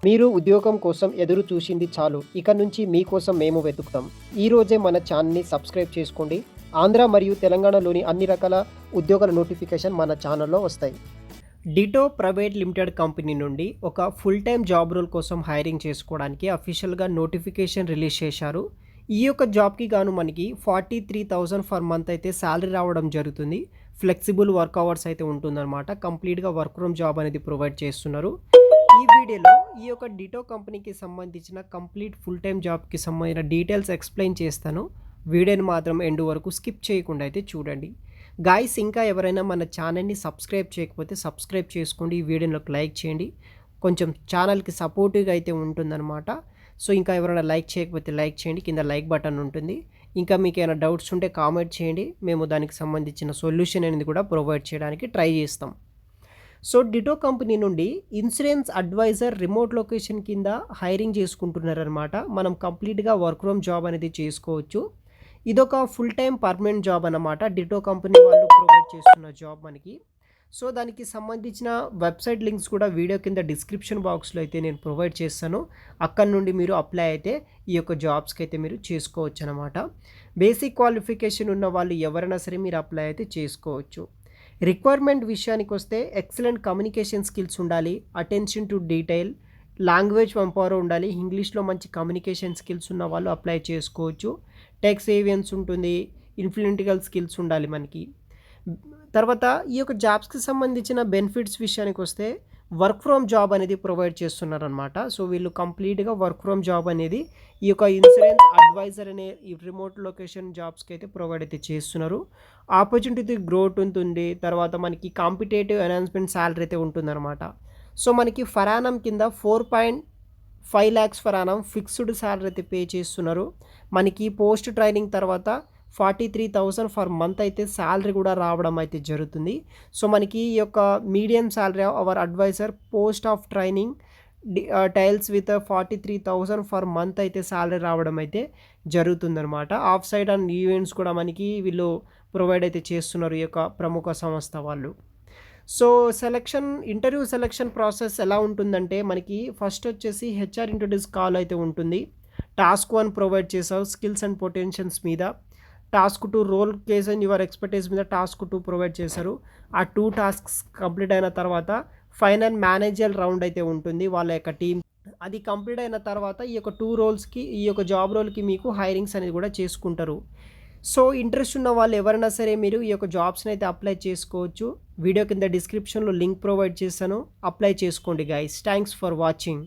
మీరు ఉద్యోగం కోసం ఎదురు చూసింది చాలు, ఇక నుంచి మీకోసం మేము వెతుకుతాం. ఈ రోజే మన ఛానల్ని సబ్స్క్రైబ్ చేసుకోండి. ఆంధ్ర మరియు తెలంగాణలోని అన్ని రకాల ఉద్యోగాల నోటిఫికేషన్ మన ఛానల్లో వస్తాయి. డిటో ప్రైవేట్ లిమిటెడ్ కంపెనీ నుండి ఒక ఫుల్ టైం జాబ్ రోల్ కోసం హైరింగ్ చేసుకోవడానికి అఫీషియల్గా నోటిఫికేషన్ రిలీజ్ చేశారు. ఈ యొక్క జాబ్కి గాను మనకి 43,000 ఫర్ మంత్ అయితే శాలరీ రావడం జరుగుతుంది. ఫ్లెక్సిబుల్ వర్క్ అవర్స్ అయితే ఉంటుందన్నమాట. కంప్లీట్గా వర్క్ ఫ్రమ్ జాబ్ అనేది ప్రొవైడ్ చేస్తున్నారు. ఈ వీడియోలో ఈ యొక్క డిటో కంపెనీకి సంబంధించిన కంప్లీట్ ఫుల్ టైం జాబ్కి సంబంధించిన డీటెయిల్స్ ఎక్స్ప్లెయిన్ చేస్తాను. వీడియోని మాత్రం ఎండ్ వరకు స్కిప్ చేయకుండా అయితే చూడండి. గాయ్స్, ఇంకా ఎవరైనా మన ఛానల్ని సబ్స్క్రైబ్ చేయకపోతే సబ్స్క్రైబ్ చేసుకోండి. ఈ వీడియోకి లైక్ చేయండి, కొంచెం ఛానల్కి సపోర్టివ్గా అయితే ఉంటుందన్నమాట. సో ఇంకా ఎవరైనా లైక్ చేయకపోతే లైక్ చేయండి, కింద లైక్ బటన్ ఉంటుంది. ఇంకా మీకు ఏమైనా డౌట్స్ ఉంటే కామెంట్ చేయండి, మేము దానికి సంబంధించిన సొల్యూషన్ అనేది కూడా ప్రొవైడ్ చేయడానికి ట్రై చేస్తాం. సో డిటో కంపెనీ నుండి ఇన్సూరెన్స్ అడ్వైజర్ రిమోట్ లొకేషన్ కింద హైరింగ్ చేసుకుంటున్నారనమాట. మనం కంప్లీట్గా వర్క్ ఫ్రమ్ జాబ్ అనేది చేసుకోవచ్చు. ఇదొక ఫుల్ టైం పర్మనెంట్ జాబ్ అన్నమాట. డిటో కంపెనీ వాళ్ళు ప్రొవైడ్ చేస్తున్న జాబ్ మనకి. సో దానికి సంబంధించిన వెబ్సైట్ లింక్స్ కూడా వీడియో కింద డిస్క్రిప్షన్ బాక్స్లో అయితే నేను ప్రొవైడ్ చేస్తాను. అక్కడ నుండి మీరు అప్లై అయితే ఈ యొక్క జాబ్స్కి అయితే మీరు చేసుకోవచ్చు అనమాట. బేసిక్ క్వాలిఫికేషన్ ఉన్న వాళ్ళు ఎవరైనా సరే మీరు అప్లై అయితే చేసుకోవచ్చు. రిక్వైర్మెంట్ విషయానికి వస్తే ఎక్సలెంట్ కమ్యూనికేషన్ స్కిల్స్ ఉండాలి, attention to detail, language empower ఉండాలి. ఇంగ్లీష్లో మంచి కమ్యూనికేషన్ స్కిల్స్ ఉన్న వాళ్ళు అప్లై చేసుకోవచ్చు. టెక్ సేవియన్స్ ఉంటుంది, ఇన్ఫ్లుయెంటికల్ స్కిల్స్ ఉండాలి మనకి. తర్వాత ఈ యొక్క జాబ్స్కి సంబంధించిన బెనిఫిట్స్ విషయానికి వస్తే వర్క్ ఫ్రమ్ జాబ్ అనేది ప్రొవైడ్ చేస్తున్నారనమాట. సో వీళ్ళు కంప్లీట్గా వర్క్ ఫ్రమ్ జాబ్ అనేది ఈ యొక్క ఇన్సూరెన్స్ అడ్వైజర్ అనే ఈ రిమోట్ లొకేషన్ జాబ్స్కి అయితే ప్రొవైడ్ అయితే చేస్తున్నారు. ఆపర్చునిటీ గ్రోత్ ఉంటుంది. తర్వాత మనకి కాంపిటేటివ్ ఎన్హాన్స్మెంట్ శాలరీ అయితే ఉంటుందన్నమాట. సో మనకి ఫరానం కింద 4.5 lakhs ఫరానం ఫిక్స్డ్ శాలరీ అయితే పే చేస్తున్నారు. మనకి పోస్ట్ ట్రైనింగ్ తర్వాత 43,000 ఫర్ మంత్ అయితే శాలరీ కూడా రావడం అయితే జరుగుతుంది. సో మనకి ఈ యొక్క medium salary our advisor post of training tiles with 43,000 for month అయితే శాలరీ రావడం అయితే జరుగుతుందన్నమాట. ఆఫ్ సైడ్ అండ్ ఈవెంట్స్ కూడా మనకి వీళ్ళు ప్రొవైడ్ అయితే చేస్తున్నారు ఈ యొక్క ప్రముఖ సంస్థ వాళ్ళు. సో ఇంటర్వ్యూ సెలెక్షన్ ప్రాసెస్ ఎలా ఉంటుందంటే మనకి ఫస్ట్ వచ్చేసి హెచ్ఆర్ ఇంట్రొడ్యూస్ కాల్ అయితే ఉంటుంది. టాస్క్ 1 ప్రొవైడ్ చేసావు స్కిల్స్ అండ్ పొటెన్షియల్స్ మీద. Task 2 role case and your expertise మీద టాస్క్ 2 ప్రొవైడ్ చేశారు. ఆ 2 టాస్క్స్ కంప్లీట్ అయిన తర్వాత ఫైనల్ మేనేజర్ రౌండ్ అయితే ఉంటుంది వాళ్ళ యొక్క టీం. అది కంప్లీట్ అయిన తర్వాత ఈ యొక్క 2 రోల్స్కి ఈ యొక్క జాబ్ రోల్కి మీకు హైరింగ్స్ అనేది కూడా చేసుకుంటారు. సో ఇంట్రెస్ట్ ఉన్న వాళ్ళు ఎవరైనా సరే మీరు ఈ యొక్క జాబ్స్ని అయితే అప్లై చేసుకోవచ్చు. వీడియో కింద డిస్క్రిప్షన్లో లింక్ ప్రొవైడ్ చేశాను, అప్లై చేసుకోండి గైస్. Thanks for watching.